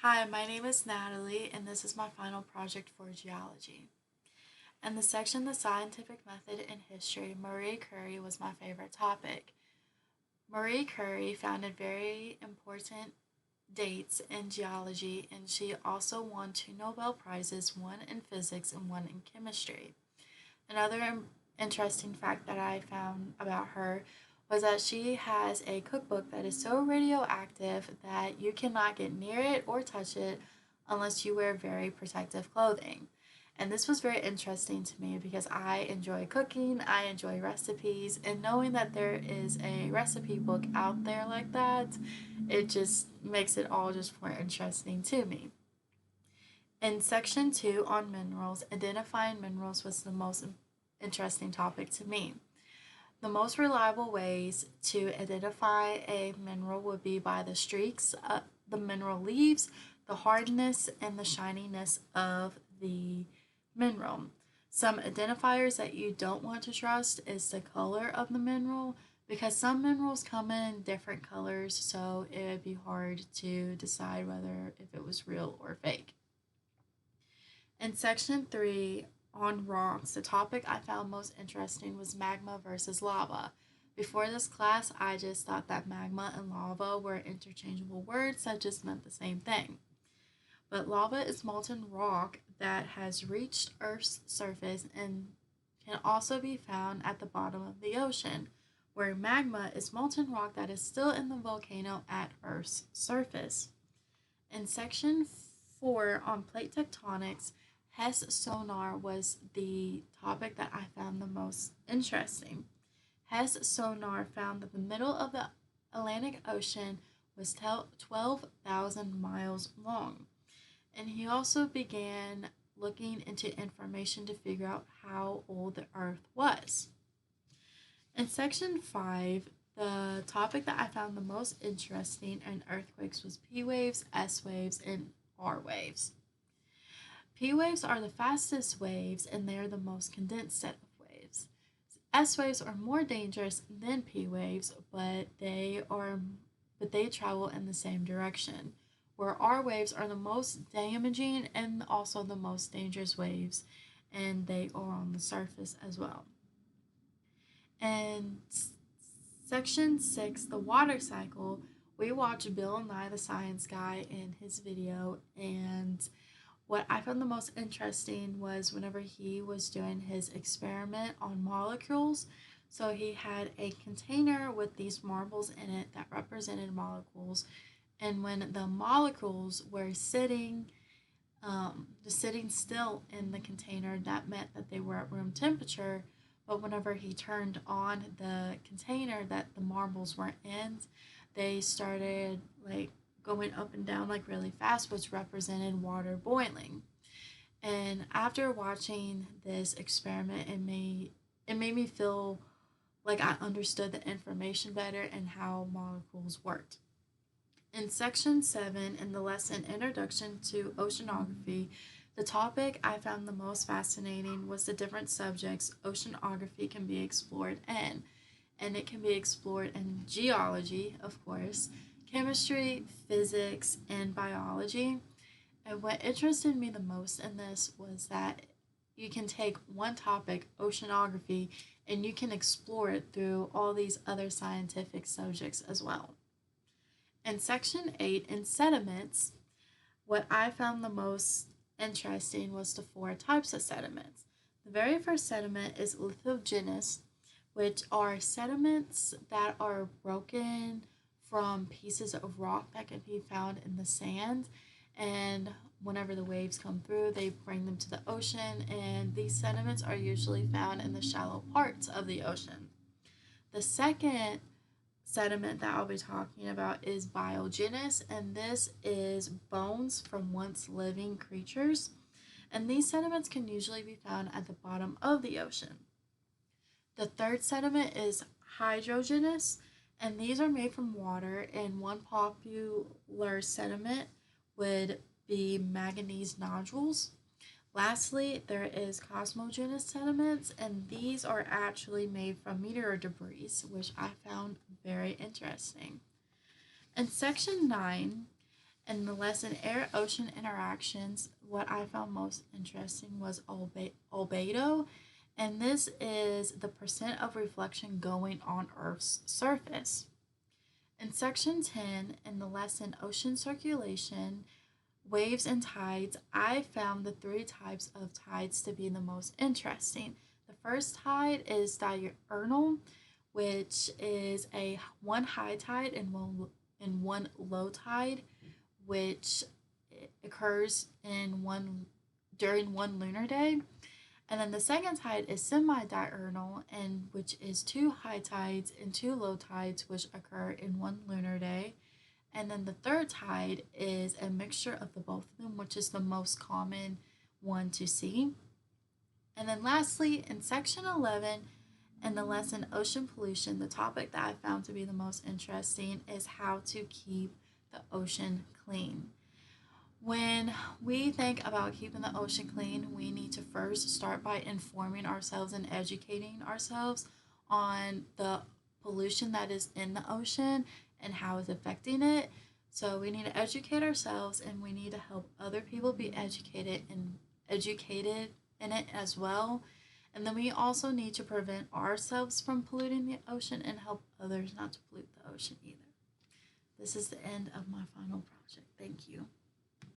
Hi, my name is Natalie, and this is my final project for geology. In the section The Scientific Method in History, Marie Curie was my favorite topic. Marie Curie founded very important dates in geology, and she also won two Nobel Prizes, one in physics and one in chemistry. Another interesting fact that I found about her was that she has a cookbook that is so radioactive that you cannot get near it or touch it unless you wear very protective clothing. And this was very interesting to me because I enjoy cooking, I enjoy recipes, and knowing that there is a recipe book out there like that, it just makes it all just more interesting to me. In section 2 on minerals, identifying minerals was the most interesting topic to me. The most reliable ways to identify a mineral would be by the streaks the mineral leaves, the hardness, and the shininess of the mineral. Some identifiers that you don't want to trust is the color of the mineral because some minerals come in different colors, so it would be hard to decide whether if it was real or fake. In section 3 on rocks, the topic I found most interesting was magma versus lava. Before this class, I just thought that magma and lava were interchangeable words that just meant the same thing. But lava is molten rock that has reached Earth's surface and can also be found at the bottom of the ocean, where magma is molten rock that is still in the volcano at Earth's surface. In section 4 on plate tectonics, Hess sonar was the topic that I found the most interesting. Hess sonar found that the middle of the Atlantic Ocean was 12,000 miles long. And he also began looking into information to figure out how old the Earth was. In section 5, the topic that I found the most interesting in earthquakes was P waves, S waves, and R waves. P waves are the fastest waves and they are the most condensed set of waves. S waves are more dangerous than P waves, but they travel in the same direction. Where R waves are the most damaging and also the most dangerous waves, and they are on the surface as well. And section 6, the water cycle, we watched Bill Nye the Science Guy in his video, and what I found the most interesting was whenever he was doing his experiment on molecules. So he had a container with these marbles in it that represented molecules, and when the molecules were just sitting still in the container, that meant that they were at room temperature. But whenever he turned on the container that the marbles were in, they started like going up and down like really fast, which represented water boiling. And after watching this experiment, it made me feel like I understood the information better and how molecules worked. In section 7 in the lesson Introduction to Oceanography, the topic I found the most fascinating was the different subjects oceanography can be explored in. And it can be explored in geology, of course, chemistry, physics, and biology. And what interested me the most in this was that you can take one topic, oceanography, and you can explore it through all these other scientific subjects as well. In section 8, in sediments, what I found the most interesting was the four types of sediments. The very first sediment is lithogenous, which are sediments that are broken from pieces of rock that can be found in the sand. And whenever the waves come through, they bring them to the ocean, and these sediments are usually found in the shallow parts of the ocean. The second sediment that I'll be talking about is biogenous, and this is bones from once living creatures. And these sediments can usually be found at the bottom of the ocean. The third sediment is hydrogenous, and these are made from water, and one popular sediment would be manganese nodules. Lastly, there is cosmogenous sediments, and these are actually made from meteor debris, which I found very interesting. In section 9, In the lesson Air Ocean Interactions, what I found most interesting was albedo, and this is the percent of reflection going on Earth's surface. In section 10, in the lesson Ocean Circulation, Waves and Tides, I found the three types of tides to be the most interesting. The first tide is diurnal, which is a one high tide and one low tide, which occurs in one during one lunar day. And then the second tide is semi-diurnal, and which is two high tides and two low tides, which occur in one lunar day. And then the third tide is a mixture of the both of them, which is the most common one to see. And then lastly, in section 11, in the lesson Ocean Pollution, the topic that I found to be the most interesting is how to keep the ocean clean. When we think about keeping the ocean clean, we need to first start by informing ourselves and educating ourselves on the pollution that is in the ocean and how it's affecting it. So we need to educate ourselves and we need to help other people be educated in it as well. And then we also need to prevent ourselves from polluting the ocean and help others not to pollute the ocean either. This is the end of my final project. Thank you.